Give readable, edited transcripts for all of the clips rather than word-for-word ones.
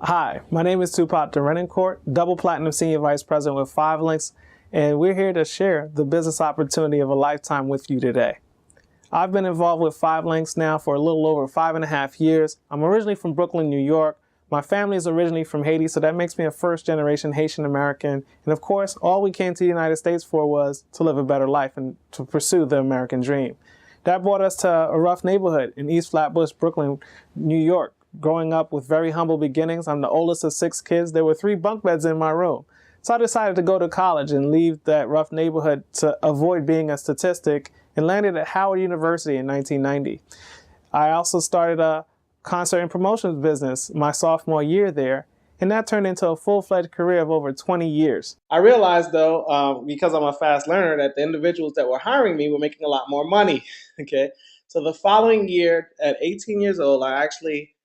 Hi, my name is Tupac Derenoncourt, double platinum senior vice president with 5Links, and we're here to share the business opportunity of a lifetime with you today. I've been involved with 5Links now for a little over 5.5 years. I'm originally from Brooklyn, New York. My family is originally from Haiti, so that makes me a first-generation Haitian American. And of course, all we came to the United States for was to live a better life and to pursue the American dream. That brought us to a rough neighborhood in East Flatbush, Brooklyn, New York. Growing up with very humble beginnings, I'm the oldest of 6 kids. There were 3 bunk beds in my room. So I decided to go to college and leave that rough neighborhood to avoid being a statistic and landed at Howard University in 1990. I also started a concert and promotions business my sophomore year there, and that turned into a full-fledged career of over 20 years. I realized, though, because I'm a fast learner, that the individuals that were hiring me were making a lot more money. Okay, so the following year, at 18 years old, I actually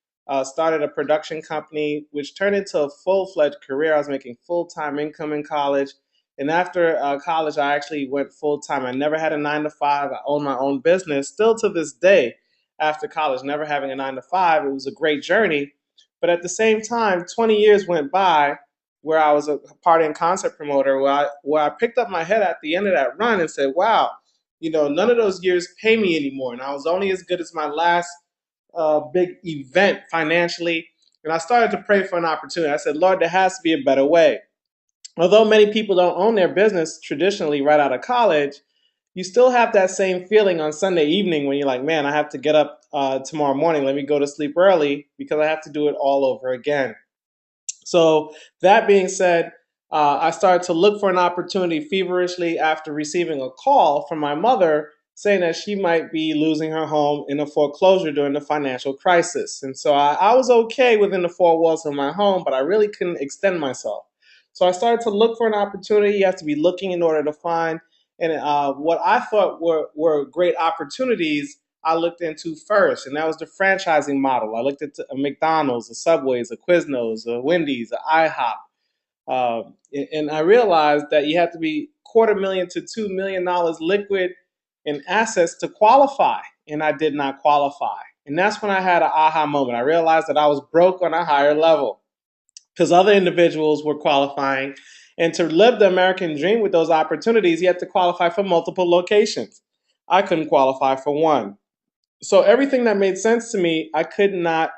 started a production company, which turned into a full-fledged career. I was making full-time income in college. And after college, I actually went full-time. I never had a 9 to 5. I owned my own business. Still to this day, after college, never having a 9 to 5. It was a great journey. But at the same time, 20 years went by where I was a party and concert promoter, where I picked up my head at the end of that run and said, wow, none of those years pay me anymore. And I was only as good as my last big event financially. And I started to pray for an opportunity. I said, Lord, there has to be a better way. Although many people don't own their business traditionally right out of college, you still have that same feeling on Sunday evening when you're like, man, I have to get up tomorrow morning. Let me go to sleep early because I have to do it all over again. So that being said, I started to look for an opportunity feverishly after receiving a call from my mother saying that she might be losing her home in a foreclosure during the financial crisis. And so I was okay within the 4 walls of my home, but I really couldn't extend myself. So I started to look for an opportunity. You have to be looking in order to find. And what I thought were great opportunities, I looked into first, and that was the franchising model. I looked at a McDonald's, a Subway's, a Quiznos, a Wendy's, a IHOP. And I realized that you have to be $250,000 to $2 million liquid in assets to qualify, and I did not qualify. And that's when I had an aha moment. I realized that I was broke on a higher level because other individuals were qualifying. And to live the American dream with those opportunities, you had to qualify for multiple locations. I couldn't qualify for one. So everything that made sense to me, I could not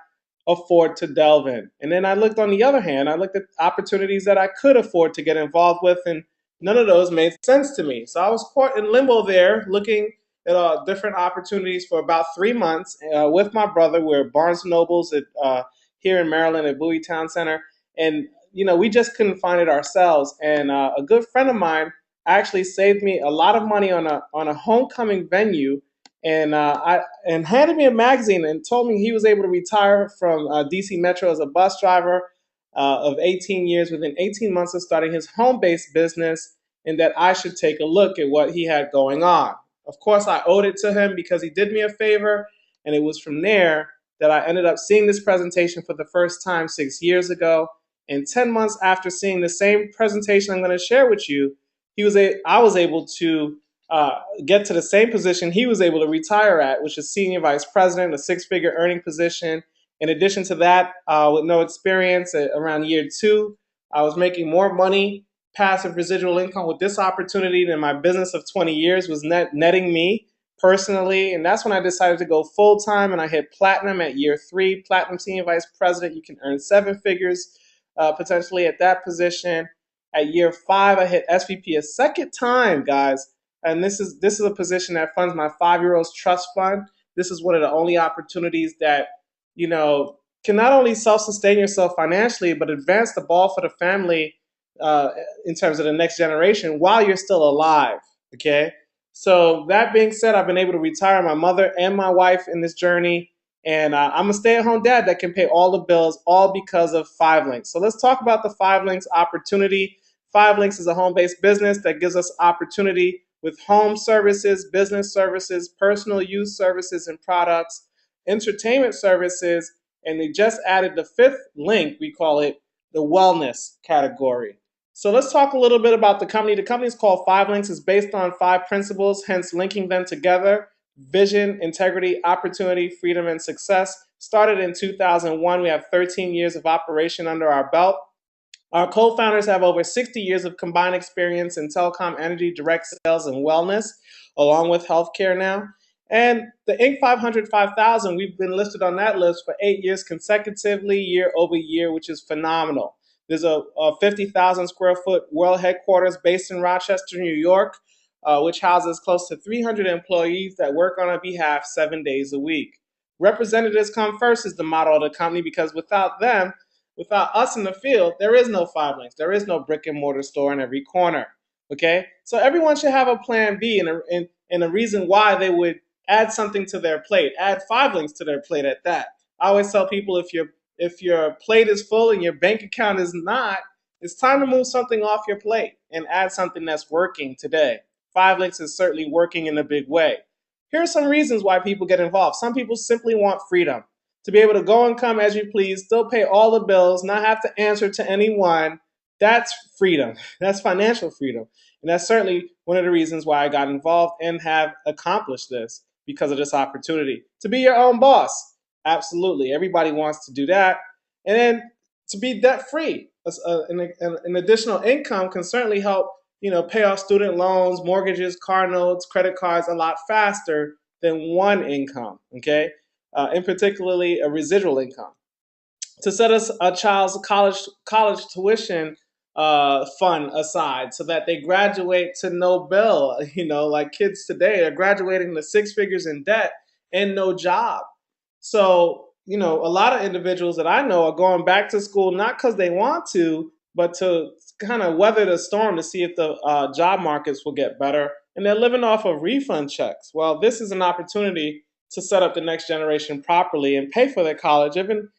afford to delve in. And then I looked on the other hand, I looked at opportunities that I could afford to get involved with, and none of those made sense to me. So I was caught in limbo there, looking at different opportunities for about 3 months with my brother. We're at Barnes Nobles here in Maryland at Bowie Town Center, and we just couldn't find it ourselves. And a good friend of mine actually saved me a lot of money on a homecoming venue and and handed me a magazine and told me he was able to retire from DC Metro as a bus driver of 18 years within 18 months of starting his home-based business, and that I should take a look at what he had going on. Of course, I owed it to him because he did me a favor, and it was from there that I ended up seeing this presentation for the first time 6 years ago. And 10 months after seeing the same presentation I'm going to share with you, I was able to get to the same position he was able to retire at, which is senior vice president, a 6-figure earning position. In addition to that, with no experience, around year 2, I was making more money, passive residual income with this opportunity than my business of 20 years was netting me personally. And that's when I decided to go full time, and I hit platinum at year 3, platinum senior vice president. You can earn 7 figures potentially at that position. At year 5, I hit SVP a second time, guys. And this is a position that funds my 5-year-old's trust fund. This is one of the only opportunities that can not only self-sustain yourself financially, but advance the ball for the family in terms of the next generation while you're still alive. Okay. So that being said, I've been able to retire my mother and my wife in this journey, and I'm a stay-at-home dad that can pay all the bills, all because of 5Links. So let's talk about the 5Links opportunity. 5Links is a home-based business that gives us opportunity with home services, business services, personal use services and products, entertainment services, and they just added the 5th link, we call it the wellness category. So let's talk a little bit about the company. The company is called 5Links. It's based on 5 principles, hence linking them together. vision, integrity, opportunity, freedom, and success. Started in 2001. We have 13 years of operation under our belt. Our co-founders have over 60 years of combined experience in telecom, energy, direct sales, and wellness, along with healthcare now. And the Inc. 500 5000, we've been listed on that list for 8 years consecutively, year over year, which is phenomenal. There's a 50,000 square foot world headquarters based in Rochester, New York, which houses close to 300 employees that work on our behalf 7 days a week. Representatives come first is the motto of the company, because without them, without us in the field, there is no Five Links. There is no brick and mortar store in every corner. Okay, so everyone should have a plan B and a reason why they would add something to their plate. Add Five Links to their plate at that. I always tell people, if your plate is full and your bank account is not, it's time to move something off your plate and add something that's working today. Five Links is certainly working in a big way. Here are some reasons why people get involved. Some people simply want freedom to be able to go and come as you please, still pay all the bills, not have to answer to anyone. That's freedom. That's financial freedom. And that's certainly one of the reasons why I got involved and have accomplished this, because of this opportunity. To be your own boss. Absolutely. Everybody wants to do that. And then to be debt free. An additional income can certainly help, pay off student loans, mortgages, car notes, credit cards a lot faster than one income. Okay. And particularly a residual income. To set us a child's college tuition fund aside so that they graduate to no bill. Like kids today are graduating to six figures in debt and no job. So, a lot of individuals that I know are going back to school not because they want to, but to kind of weather the storm to see if the job markets will get better. And they're living off of refund checks. Well, this is an opportunity to set up the next generation properly and pay for their college even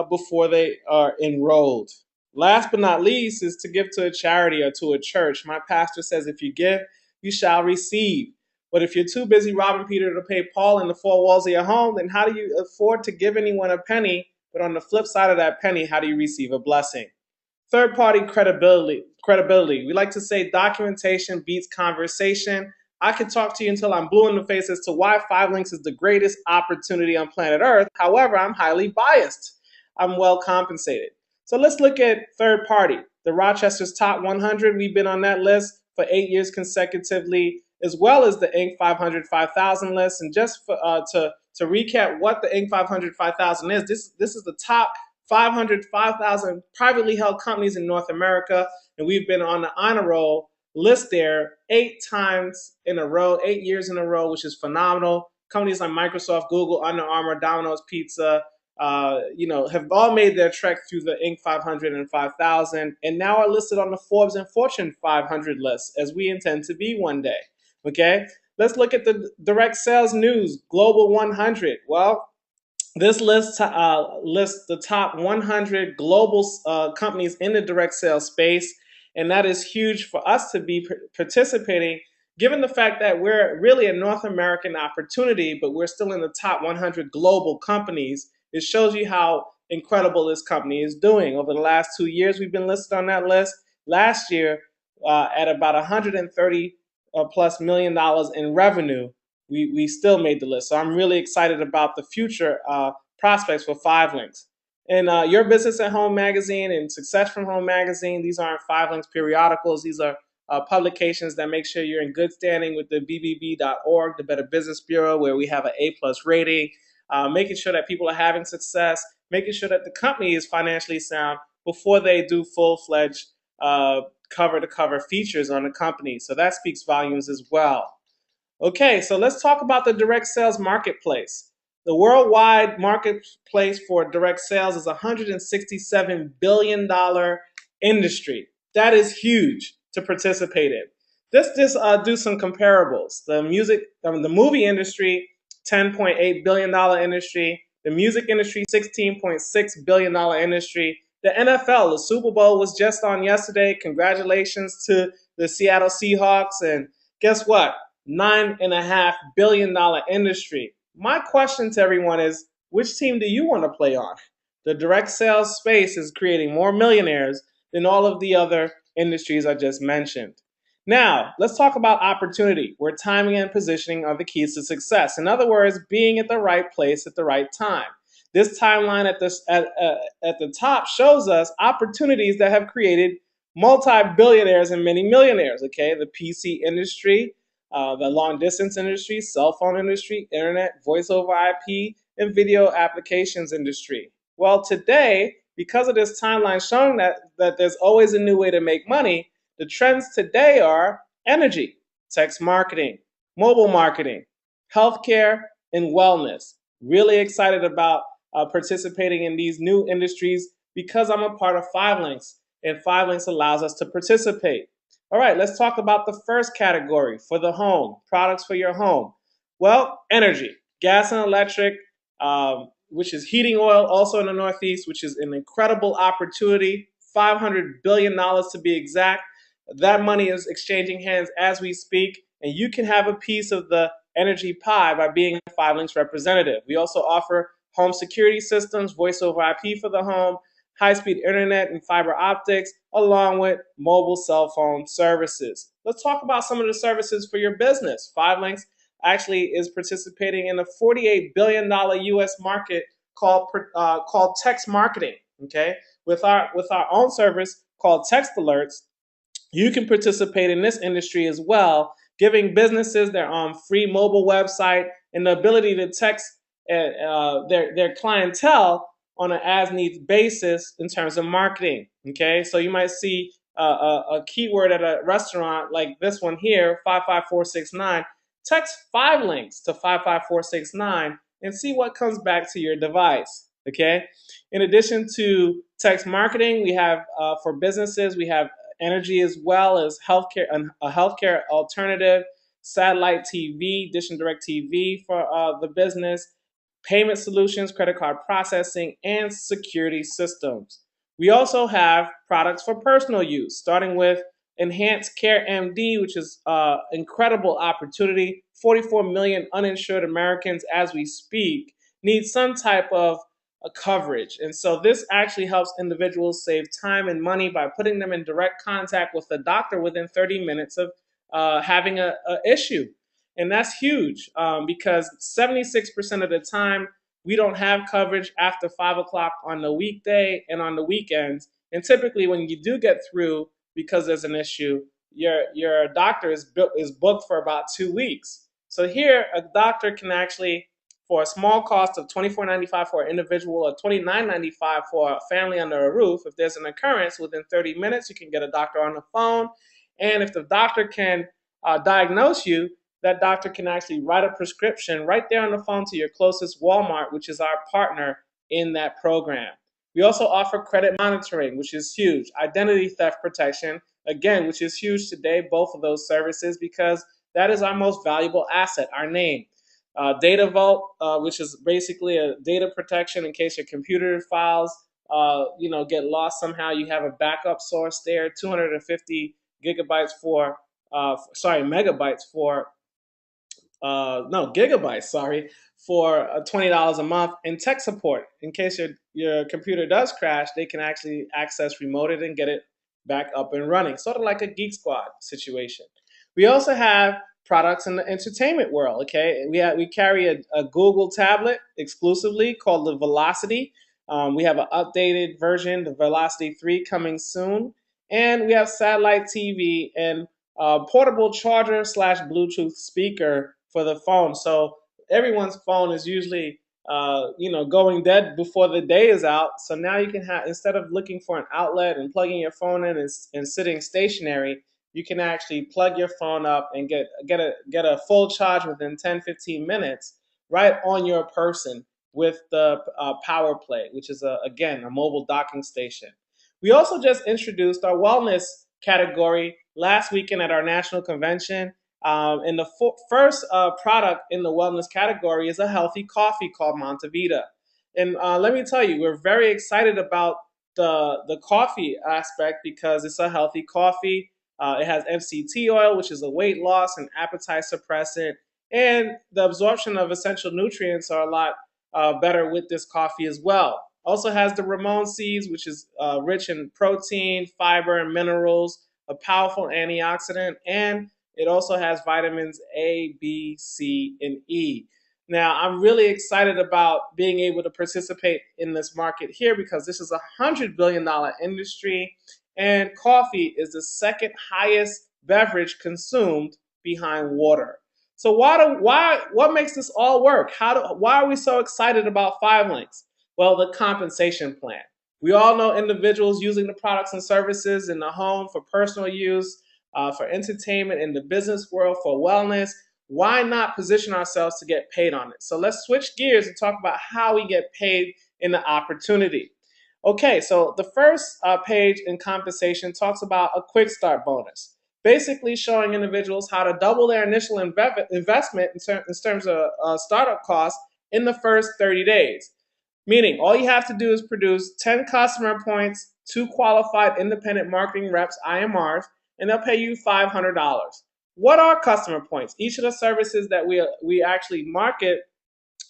before they are enrolled. Last but not least is to give to a charity or to a church. My pastor says, if you give, you shall receive. But if you're too busy robbing Peter to pay Paul in the four walls of your home, then how do you afford to give anyone a penny? But on the flip side of that penny, how do you receive a blessing? Third party credibility. We like to say documentation beats conversation. I could talk to you until I'm blue in the face as to why Five Links is the greatest opportunity on planet Earth. However, I'm highly biased. I'm well compensated. So let's look at third party. The Rochester's Top 100, we've been on that list for 8 years consecutively, as well as the Inc. 500 5000 list. And just to recap what the Inc. 500 5000 is, this is the top 500 5000 privately held companies in North America. And we've been on the honor roll list there 8 times in a row, 8 years in a row, which is phenomenal. Companies like Microsoft, Google, Under Armour, Domino's Pizza, have all made their trek through the Inc. 500 and 5000 and now are listed on the Forbes and Fortune 500 list, as we intend to be one day. Okay, let's look at the direct sales news, Global 100. Well, this list lists the top 100 global companies in the direct sales space, and that is huge for us to be participating, given the fact that we're really a North American opportunity, but we're still in the top 100 global companies. It shows you how incredible this company is doing. Over the last 2 years, we've been listed on that list. Last year, at about 130 plus $1 million in revenue, we still made the list. So I'm really excited about the future prospects for Five Links. And Your Business at Home magazine and Success from Home magazine, these aren't Five Links periodicals. These are publications that make sure you're in good standing with the BBB.org, the Better Business Bureau, where we have an A+ rating, making sure that people are having success, making sure that the company is financially sound before they do full-fledged cover-to-cover features on the company. So that speaks volumes as well. Okay, so let's talk about the direct sales marketplace. The worldwide marketplace for direct sales is a $167 billion industry. That is huge to participate in. Let's just do some comparables. The movie industry, $10.8 billion industry. The music industry, $16.6 billion industry. The NFL, the Super Bowl was just on yesterday. Congratulations to the Seattle Seahawks. And guess what? $9.5 billion industry. My question to everyone is, which team do you want to play on? The direct sales space is creating more millionaires than all of the other industries I just mentioned. Now, let's talk about opportunity, where timing and positioning are the keys to success. In other words, being at the right place at the right time. This timeline at the top shows us opportunities that have created multi-billionaires and many millionaires. Okay, the PC industry, the long distance industry, cell phone industry, internet, voice over IP, and video applications industry. Well, today, because of this timeline showing that there's always a new way to make money, the trends today are energy, text marketing, mobile marketing, healthcare, and wellness. Really excited about participating in these new industries because I'm a part of Five Links, and Five Links allows us to participate. All right, let's talk about the first category for the home, products for your home. Well, energy, gas and electric, which is heating oil, also in the Northeast, which is an incredible opportunity, $500 billion to be exact. That money is exchanging hands as we speak, and you can have a piece of the energy pie by being a Five Links representative. We also offer home security systems, voice over IP for the home, high-speed internet and fiber optics, along with mobile cell phone services. Let's talk about some of the services for your business. Five Links actually is participating in a $48 billion US market called text marketing. Okay, with our own service called Text Alerts, you can participate in this industry as well, giving businesses their free mobile website and the ability to text their clientele on an as needs basis in terms of marketing. Okay, so you might see a keyword at a restaurant like this one here, 55469. Text Five Links to 55469 and see what comes back to your device. Okay, in addition to text marketing, we have for businesses, we have energy as well as healthcare, a healthcare alternative, satellite TV, Dish and Direct TV for the business, payment solutions, credit card processing, and security systems. We also have products for personal use, starting with Enhanced Care MD, which is an incredible opportunity. 44 million uninsured Americans as we speak need some type of coverage. And so this actually helps individuals save time and money by putting them in direct contact with the doctor within 30 minutes of having an issue. And that's huge because 76% of the time we don't have coverage after 5 o'clock on the weekday and on the weekends. And typically when you do get through because there's an issue, your doctor is booked for about 2 weeks. So here a doctor can actually, for a small cost of $24.95 for an individual or $29.95 for a family under a roof, if there's an occurrence within 30 minutes, you can get a doctor on the phone. And if the doctor can diagnose you, that doctor can actually write a prescription right there on the phone to your closest Walmart, which is our partner in that program. We also offer credit monitoring, which is huge. Identity theft protection, again, which is huge today, both of those services, because that is our most valuable asset, our name. Data Vault, which is basically a data protection in case your computer files, get lost somehow. You have a backup source there. 250 gigabytes for, megabytes for, no, gigabytes, sorry, for $20 a month. And tech support, in case your computer does crash, they can actually access remote it and get it back up and running, sort of like a Geek Squad situation. We also have products in the entertainment world. Okay, we carry a Google tablet exclusively called the Velocity. We have an updated version, the Velocity 3, coming soon, and we have satellite TV and portable charger / Bluetooth speaker for the phone. So everyone's phone is usually going dead before the day is out. So now you can have, instead of looking for an outlet and plugging your phone in and sitting stationary, you can actually plug your phone up and get a full charge within 10-15 minutes right on your person with the Power Play, which is again a mobile docking station. We also just introduced our wellness category last weekend at our national convention. And the first product in the wellness category is a healthy coffee called Montevita. And let me tell you, we're very excited about the coffee aspect because it's a healthy coffee. It has MCT oil, which is a weight loss and appetite suppressant, and the absorption of essential nutrients are a lot better with this coffee as well. Also has the Ramon seeds, which is rich in protein, fiber, and minerals. a powerful antioxidant, and it also has vitamins A, B, C, and E. Now, I'm really excited about being able to participate in this market here because this is $100 billion industry, and coffee is the second highest beverage consumed behind water. So what makes this all work? Why are we so excited about Five Links? Well, the compensation plan. We all know individuals using the products and services in the home for personal use, for entertainment, in the business world, for wellness. Why not position ourselves to get paid on it? So let's switch gears and talk about how we get paid in the opportunity. Okay, so the first page in compensation talks about a quick start bonus, basically showing individuals how to double their initial investment in terms of startup costs in the first 30 days. Meaning, all you have to do is produce 10 customer points, 2 qualified independent marketing reps, IMRs, and they'll pay you $500. What are customer points? Each of the services that we actually market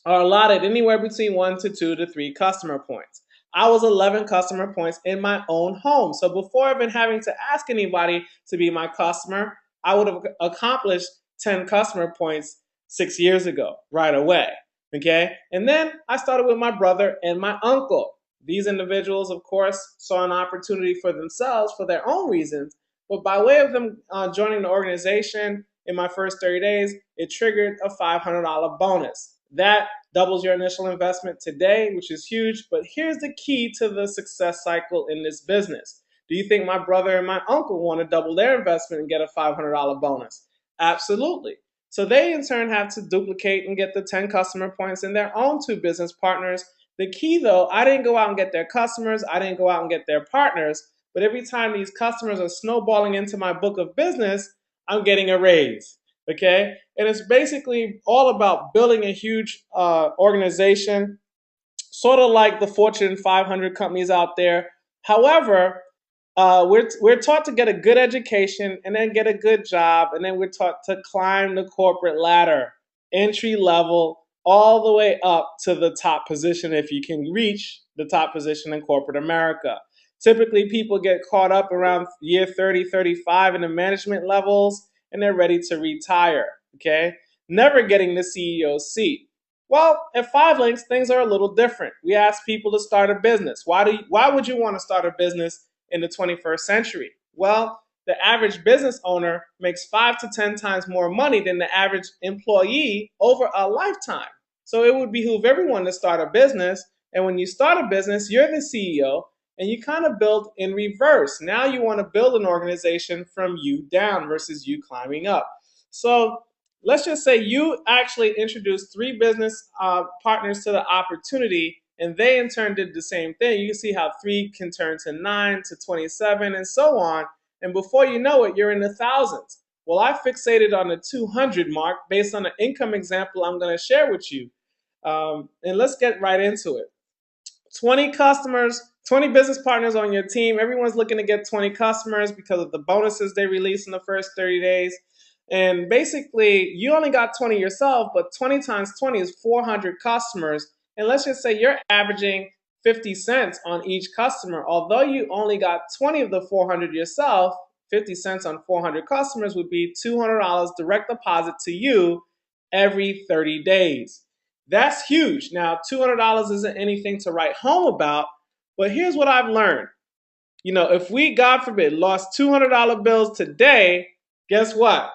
are allotted anywhere between 1 to 2 to 3 customer points. I was 11 customer points in my own home. So before even having to ask anybody to be my customer, I would have accomplished 10 customer points 6 years ago, right away. Okay? And then I started with my brother and my uncle. These individuals, of course, saw an opportunity for themselves for their own reasons. But by way of them joining the organization in my first 30 days, it triggered a $500 bonus. That doubles your initial investment today, which is huge. But here's the key to the success cycle in this business. Do you think my brother and my uncle want to double their investment and get a $500 bonus? Absolutely. So they in turn have to duplicate and get the 10 customer points in their own 2 business partners. The key though, I didn't go out and get their customers. I didn't go out and get their partners. But every time these customers are snowballing into my book of business, I'm getting a raise. Okay? And it's basically all about building a huge organization, sort of like the Fortune 500 companies out there. However, we're taught to get a good education and then get a good job, and then we're taught to climb the corporate ladder, entry level, all the way up to the top position if you can reach the top position in corporate America. Typically, people get caught up around year 30, 35 in the management levels, and they're ready to retire, okay? Never getting the CEO seat. Well, at Five Links, things are a little different. We ask people to start a business. Why would you want to start a business in the 21st century? Well, the average business owner makes 5 to 10 times more money than the average employee over a lifetime. So it would behoove everyone to start a business. And when you start a business, you're the CEO, and you kind of build in reverse. Now you want to build an organization from you down versus you climbing up. So let's just say you actually introduced 3 business partners to the opportunity, and they in turn did the same thing. You can see how 3 can turn to 9 to 27 and so on. And before you know it, you're in the thousands. Well, I fixated on the 200 mark based on the income example I'm going to share with you. And let's get right into it. 20 customers, 20 business partners on your team. Everyone's looking to get 20 customers because of the bonuses they release in the first 30 days. And basically, you only got 20 yourself, but 20 times 20 is 400 customers. And let's just say you're averaging 50 cents on each customer. Although you only got 20 of the 400 yourself, 50 cents on 400 customers would be $200 direct deposit to you every 30 days. That's huge. Now, $200 isn't anything to write home about, but here's what I've learned. You know, if we, God forbid, lost $200 bills today, guess what?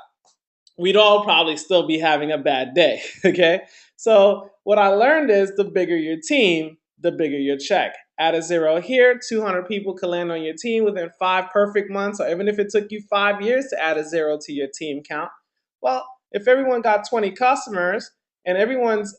We'd all probably still be having a bad day, okay? So what I learned is the bigger your team, the bigger your check. Add a 0 here, 200 people can land on your team within 5 perfect months, or even if it took you 5 years to add a 0 to your team count. Well, if everyone got 20 customers, and everyone's,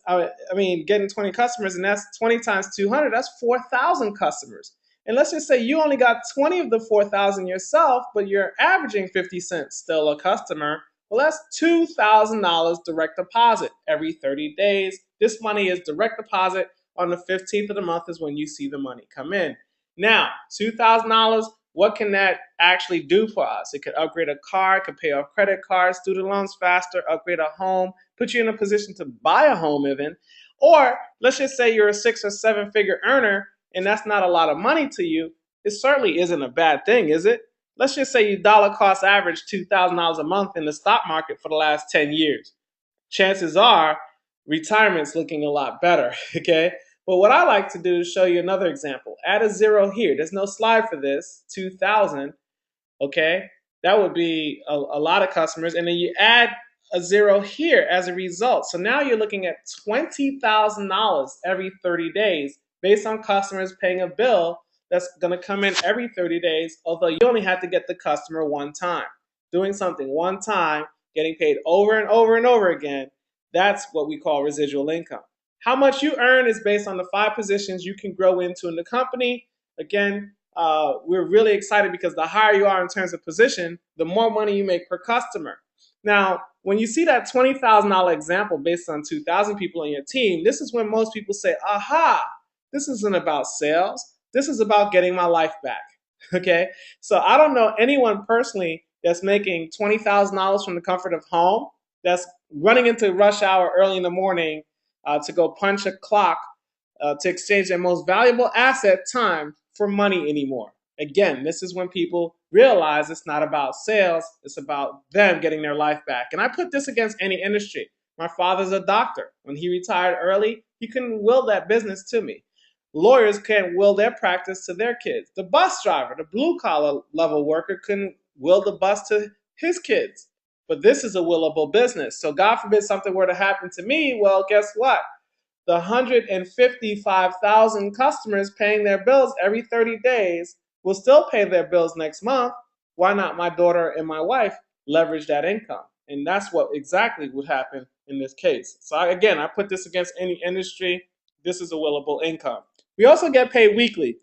getting 20 customers, and that's 20 times 200, that's 4,000 customers. And let's just say you only got 20 of the 4,000 yourself, but you're averaging 50 cents still a customer. Well, that's $2,000 direct deposit every 30 days. This money is direct deposit on the 15th of the month is when you see the money come in. Now, $2,000, what can that actually do for us? It could upgrade a car, it could pay off credit cards, student loans faster, upgrade a home, put you in a position to buy a home even. Or let's just say you're a 6 or 7 figure earner and that's not a lot of money to you. It certainly isn't a bad thing, is it? Let's just say you dollar cost average $2,000 a month in the stock market for the last 10 years. Chances are retirement's looking a lot better, okay? But what I like to do is show you another example. Add a zero here. There's no slide for this, 2,000, okay? That would be a lot of customers. And then you add a zero here as a result. So now you're looking at $20,000 every 30 days based on customers paying a bill that's going to come in every 30 days, although you only have to get the customer one time. Doing something one time, getting paid over and over and over again, that's what we call residual income. How much you earn is based on the 5 positions you can grow into in the company. Again, we're really excited because the higher you are in terms of position, the more money you make per customer. Now, when you see that $20,000 example based on 2,000 people on your team, this is when most people say, aha, this isn't about sales. This is about getting my life back. Okay? So I don't know anyone personally that's making $20,000 from the comfort of home, that's running into rush hour early in the morning to go punch a clock to exchange their most valuable asset, time, for money anymore. Again, this is when people realize it's not about sales, it's about them getting their life back. And I put this against any industry. My father's a doctor. When he retired early, he couldn't will that business to me. Lawyers can't will their practice to their kids. The bus driver, the blue collar level worker, couldn't will the bus to his kids. But this is a willable business. So God forbid something were to happen to me, well, guess what? The 155,000 customers paying their bills every 30 days will still pay their bills next month. Why not my daughter and my wife leverage that income? And that's what exactly would happen in this case. So again, I put this against any industry. This is a willable income. We also get paid weekly.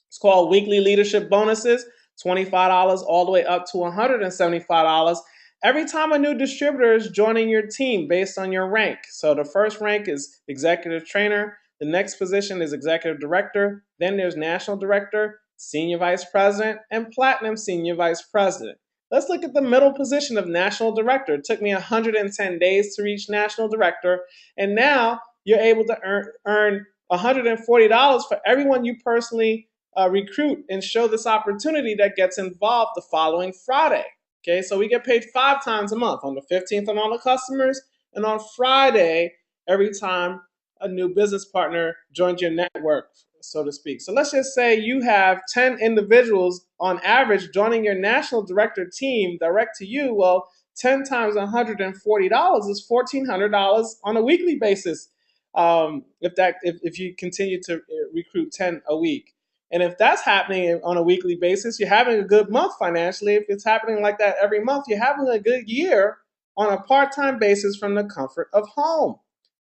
It's called weekly leadership bonuses, $25 all the way up to $175 every time a new distributor is joining your team based on your rank. So the first rank is executive trainer. The next position is executive director. Then there's national director, senior vice president, and platinum senior vice president. Let's look at the middle position of national director. It took me 110 days to reach national director. And now you're able to earn $140 for everyone you personally recruit and show this opportunity that gets involved the following Friday. Okay, so we get paid 5 times a month, on the 15th on all the customers, and on Friday every time a new business partner joins your network, so to speak. So let's just say you have 10 individuals on average joining your national director team direct to you. Well, 10 times $140 is $1,400 on a weekly basis. If you continue to recruit 10 a week. And if that's happening on a weekly basis, you're having a good month financially. If it's happening like that every month, you're having a good year on a part-time basis from the comfort of home.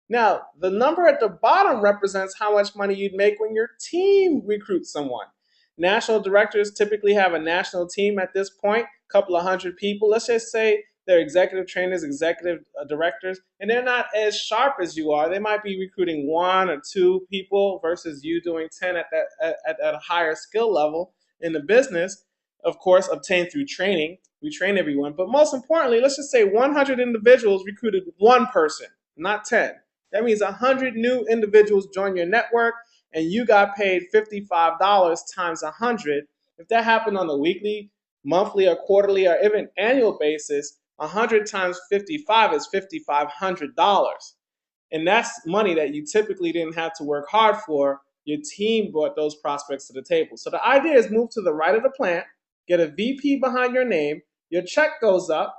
Now, the number at the bottom represents how much money you'd make when your team recruits someone. National directors typically have a national team at this point, a couple of hundred people. Let's just say they're executive trainers, executive directors, and they're not as sharp as you are. They might be recruiting 1 or 2 people versus you doing 10 at a higher skill level in the business, of course, obtained through training. We train everyone. But most importantly, let's just say 100 individuals recruited 1 person, not 10. That means 100 new individuals join your network, and you got paid $55 times 100. If that happened on a weekly, monthly, or quarterly, or even annual basis, 100 times 55 is $5,500. And that's money that you typically didn't have to work hard for. Your team brought those prospects to the table. So the idea is move to the right of the plant, get a VP behind your name, your check goes up,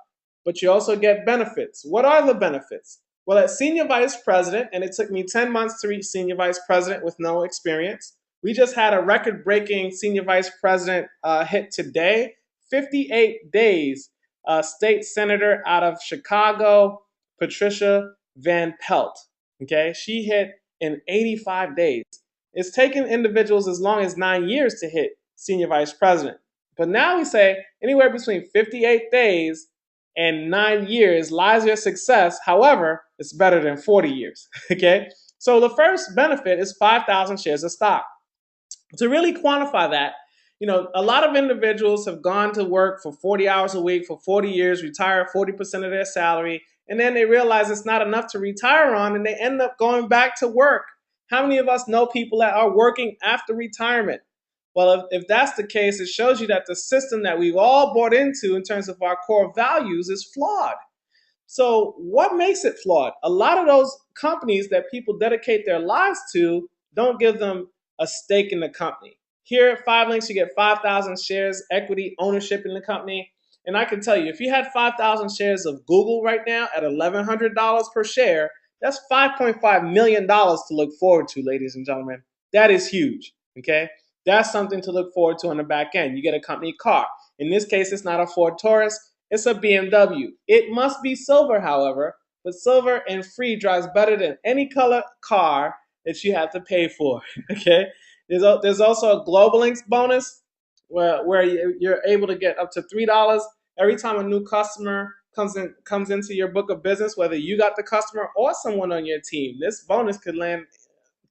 but you also get benefits. What are the benefits? Well, at senior vice president, and it took me 10 months to reach senior vice president with no experience. We just had a record-breaking senior vice president hit today, 58 days. State senator out of Chicago, Patricia Van Pelt. Okay, she hit in 85 days. It's taken individuals as long as 9 years to hit senior vice president. But now we say anywhere between 58 days and 9 years lies your success. However, it's better than 40 years. Okay, so the first benefit is 5,000 shares of stock. To really quantify that, a lot of individuals have gone to work for 40 hours a week for 40 years, retire 40% of their salary, and then they realize it's not enough to retire on, and they end up going back to work. How many of us know people that are working after retirement? Well, if that's the case, it shows you that the system that we've all bought into in terms of our core values is flawed. So, what makes it flawed? A lot of those companies that people dedicate their lives to don't give them a stake in the company. Here at Five Links, you get 5,000 shares equity ownership in the company. And I can tell you, if you had 5,000 shares of Google right now at $1,100 per share, that's $5.5 million to look forward to, ladies and gentlemen. That is huge. Okay. That's something to look forward to on the back end. You get a company car. In this case, it's not a Ford Taurus, it's a BMW. It must be silver, however, but silver and free drives better than any color car that you have to pay for. Okay. There's also a Global Links bonus where you're able to get up to $3 every time a new customer comes into your book of business, whether you got the customer or someone on your team. This bonus could land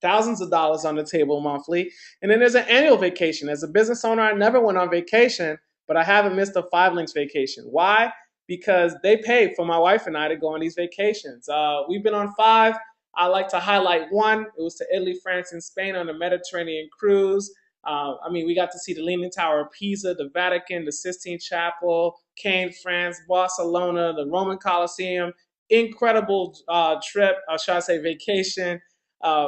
thousands of dollars on the table monthly. And then there's an annual vacation. As a business owner, I never went on vacation, but I haven't missed a Five Links vacation. Why? Because they pay for my wife and I to go on these vacations. We've been on five. I like to highlight one. It was to Italy, France, and Spain on a Mediterranean cruise. We got to see the Leaning Tower of Pisa, the Vatican, the Sistine Chapel, Cannes, France, Barcelona, the Roman Colosseum. Incredible trip, should I say vacation.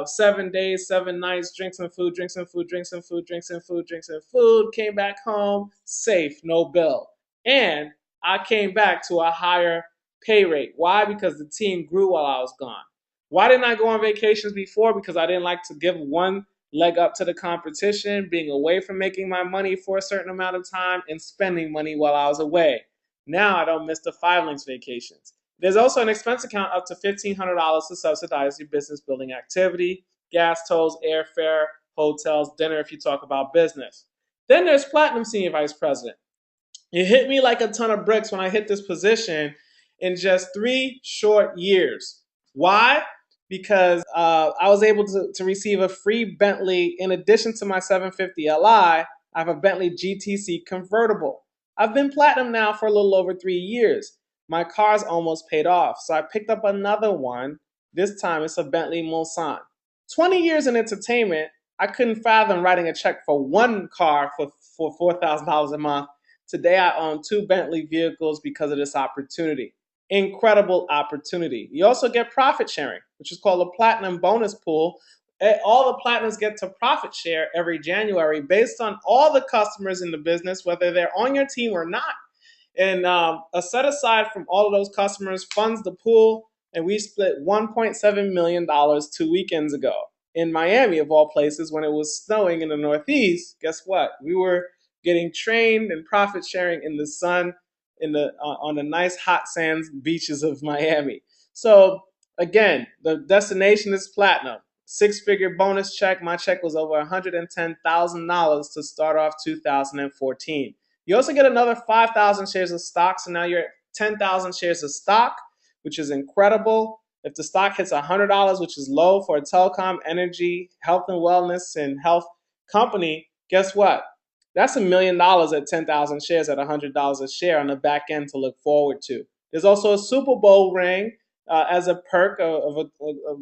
7 days, 7 nights, drinks and food, drinks and food, drinks and food, drinks and food, drinks and food. Came back home safe, no bill. And I came back to a higher pay rate. Why? Because the team grew while I was gone. Why didn't I go on vacations before? Because I didn't like to give one leg up to the competition, being away from making my money for a certain amount of time and spending money while I was away. Now I don't miss the Five Links vacations. There's also an expense account up to $1,500 to subsidize your business building activity, gas tolls, airfare, hotels, dinner if you talk about business. Then there's Platinum Senior Vice President. It hit me like a ton of bricks when I hit this position in just 3 short years. Why? Because I was able to receive a free Bentley in addition to my 750 Li. I have a Bentley GTC convertible. I've been platinum now for a little over 3 years. My car's almost paid off, so I picked up another one. This time it's a Bentley Mulsanne. 20 years in entertainment, I couldn't fathom writing a check for one car for $4,000 a month. Today I own 2 Bentley vehicles because of this opportunity. Incredible opportunity. You also get profit sharing, which is called a platinum bonus pool. All the platinums get to profit share every January based on all the customers in the business, whether they're on your team or not. And a set aside from all of those customers funds the pool, and we split $1.7 million 2 weekends ago in Miami, of all places, when it was snowing in the Northeast. Guess what? We were getting trained and profit sharing in the sun on the nice hot sands beaches of Miami. So again, the destination is platinum. 6-figure bonus check. My check was over $110,000 to start off 2014. You also get another 5,000 shares of stock, so now you're at 10,000 shares of stock, which is incredible. If the stock hits $100, which is low for a telecom, energy, health and wellness, and health company, guess what? That's $1 million at 10,000 shares at $100 a share on the back end to look forward to. There's also a Super Bowl ring as a perk of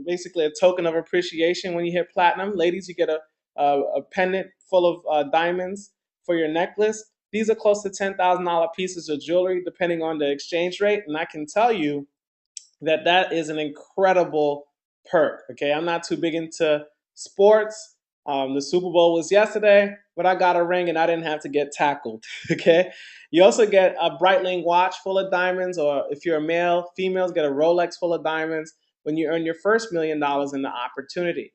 basically a token of appreciation when you hit platinum. Ladies, you get a pendant full of diamonds for your necklace. These are close to $10,000 pieces of jewelry, depending on the exchange rate. And I can tell you that is an incredible perk. Okay, I'm not too big into sports. The Super Bowl was yesterday, but I got a ring and I didn't have to get tackled. Okay, you also get a Breitling watch full of diamonds, or if you're a male, females get a Rolex full of diamonds when you earn your first $1 million in the opportunity.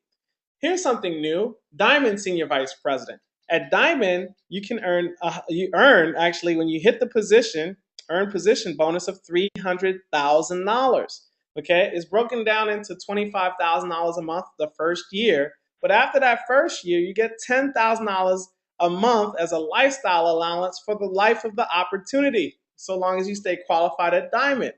Here's something new: Diamond Senior Vice President. At Diamond, you can earn actually when you hit the position, earn position bonus of $300,000. Okay, it's broken down into $25,000 a month the first year, but after that first year, you get $10,000 a month as a lifestyle allowance for the life of the opportunity, so long as you stay qualified at Diamond.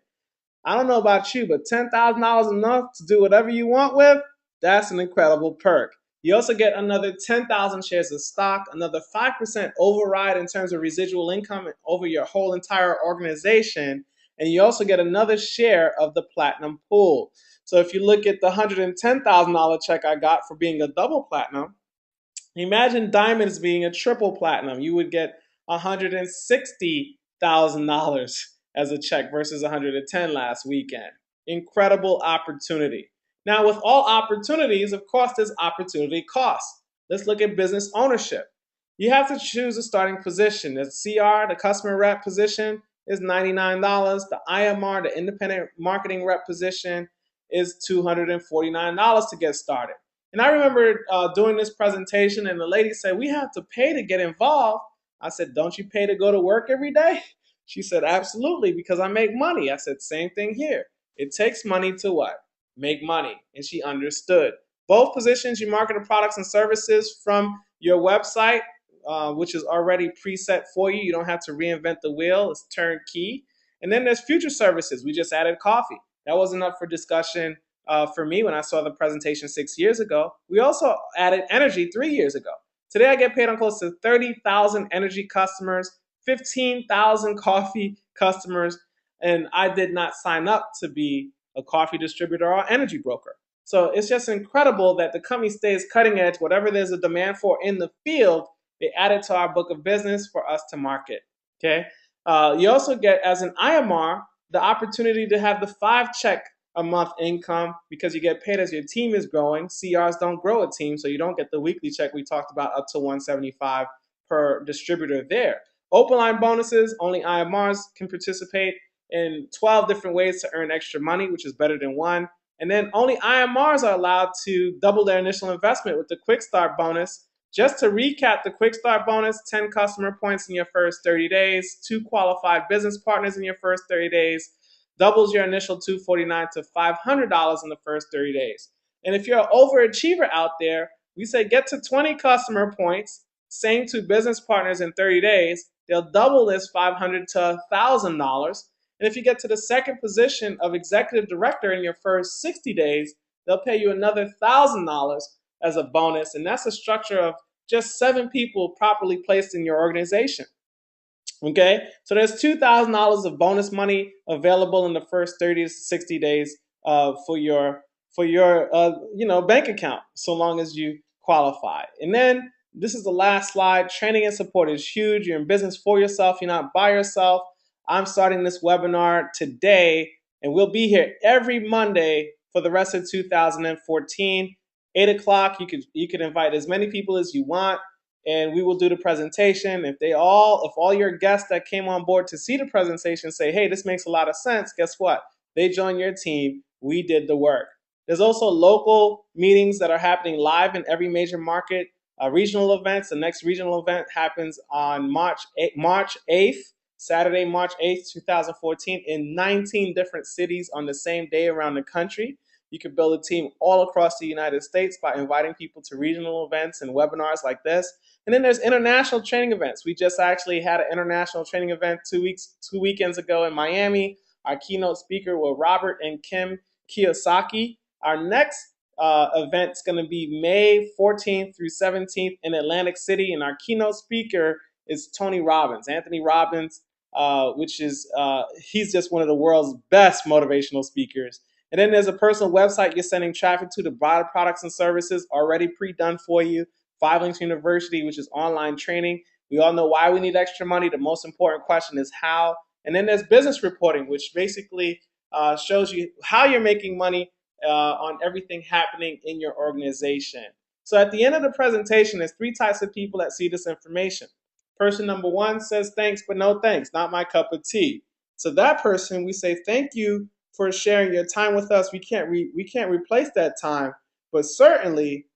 I don't know about you, but $10,000 a month to do whatever you want with, that's an incredible perk. You also get another 10,000 shares of stock, another 5% override in terms of residual income over your whole entire organization, and you also get another share of the platinum pool. So if you look at the $110,000 check I got for being a double platinum, Imagine diamonds being a triple platinum. You would get $160,000 as a check versus 110 last weekend. Incredible opportunity. Now, with all opportunities, of course, there's opportunity cost. Let's look at business ownership. You have to choose a starting position. The CR, the customer rep position, is $99. The IMR, the independent marketing rep position, is $249 to get started. And I remember doing this presentation, and the lady said, "We have to pay to get involved." I said, "Don't you pay to go to work every day?" She said, "Absolutely, because I make money." I said, "Same thing here. It takes money to what? Make money." And she understood. Both positions, you market the products and services from your website, which is already preset for you. You don't have to reinvent the wheel. It's turnkey. And then there's future services. We just added coffee. That wasn't up for discussion for me when I saw the presentation 6 years ago. We also added energy 3 years ago. Today I get paid on close to 30,000 energy customers, 15,000 coffee customers, and I did not sign up to be a coffee distributor or energy broker. So it's just incredible that the company stays cutting edge. Whatever there's a demand for in the field, they add it to our book of business for us to market. Okay. You also get, as an IMR, the opportunity to have the 5 check a month income because you get paid as your team is growing. CRs don't grow a team, so you don't get the weekly check we talked about up to 175 per distributor there. Open line bonuses, only IMRs can participate in 12 different ways to earn extra money, which is better than one. And then only IMRs are allowed to double their initial investment with the quick start bonus. Just to recap the quick start bonus, 10 customer points in your first 30 days, 2 qualified business partners in your first 30 days, doubles your initial $249 to $500 in the first 30 days. And if you're an overachiever out there, we say get to 20 customer points, same to business partners in 30 days, they'll double this $500 to $1,000. And if you get to the second position of executive director in your first 60 days, they'll pay you another $1,000 as a bonus. And that's a structure of just 7 people properly placed in your organization. Okay, so there's $2,000 of bonus money available in the first 30 to 60 days for your bank account, so long as you qualify. And then this is the last slide. Training and support is huge. You're in business for yourself. You're not by yourself. I'm starting this webinar today, and we'll be here every Monday for the rest of 2014. 8 o'clock. You could invite as many people as you want, and we will do the presentation. If all your guests that came on board to see the presentation say, "Hey, this makes a lot of sense," guess what? They join your team. We did the work. There's also local meetings that are happening live in every major market. Regional events. The next regional event happens on March 8th, Saturday, March 8th, 2014, in 19 different cities on the same day around the country. You can build a team all across the United States by inviting people to regional events and webinars like this. And then there's international training events. We just actually had an international training event 2 weekends ago in Miami. Our keynote speaker were Robert and Kim Kiyosaki. Our next event is going to be May 14th through 17th in Atlantic City, and our keynote speaker is Tony Robbins, Anthony Robbins, he's just one of the world's best motivational speakers. And then there's a personal website you're sending traffic to buy the products and services already pre-done for you. 5 Links University, which is online training. We all know why we need extra money. The most important question is how. And then there's business reporting, which basically shows you how you're making money on everything happening in your organization. So at the end of the presentation, there's 3 types of people that see this information. Person number 1 says thanks, but no thanks, not my cup of tea. So that person, we say thank you for sharing your time with us. We can't replace that time, but certainly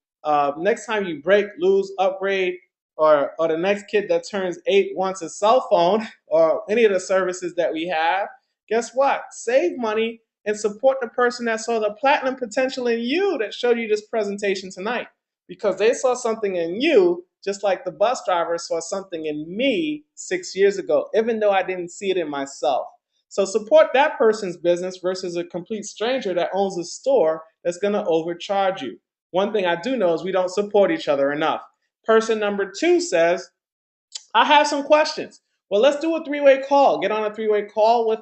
next time you break, lose, upgrade, or the next kid that turns 8 wants a cell phone or any of the services that we have, guess what? Save money and support the person that saw the platinum potential in you that showed you this presentation tonight, because they saw something in you just like the bus driver saw something in me 6 years ago, even though I didn't see it in myself. So support that person's business versus a complete stranger that owns a store that's going to overcharge you. One thing I do know is we don't support each other enough. Person number 2 says, I have some questions. Well, let's do a 3-way call. Get on a 3-way call with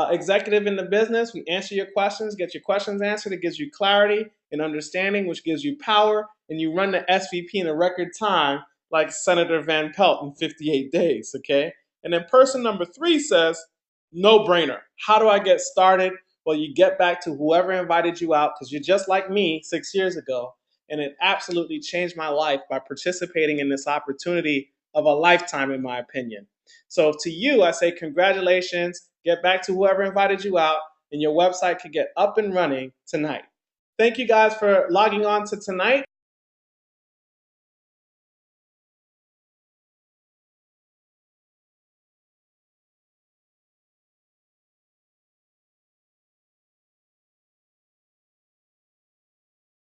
executive in the business. We answer your questions, get your questions answered. It gives you clarity. and understanding, which gives you power, and you run the SVP in a record time like Senator Van Pelt in 58 days, okay? And then person number 3 says, no brainer. How do I get started? Well, you get back to whoever invited you out because you're just like me 6 years ago. And it absolutely changed my life by participating in this opportunity of a lifetime, in my opinion. So to you, I say congratulations. Get back to whoever invited you out, and your website can get up and running tonight. Thank you guys for logging on to tonight.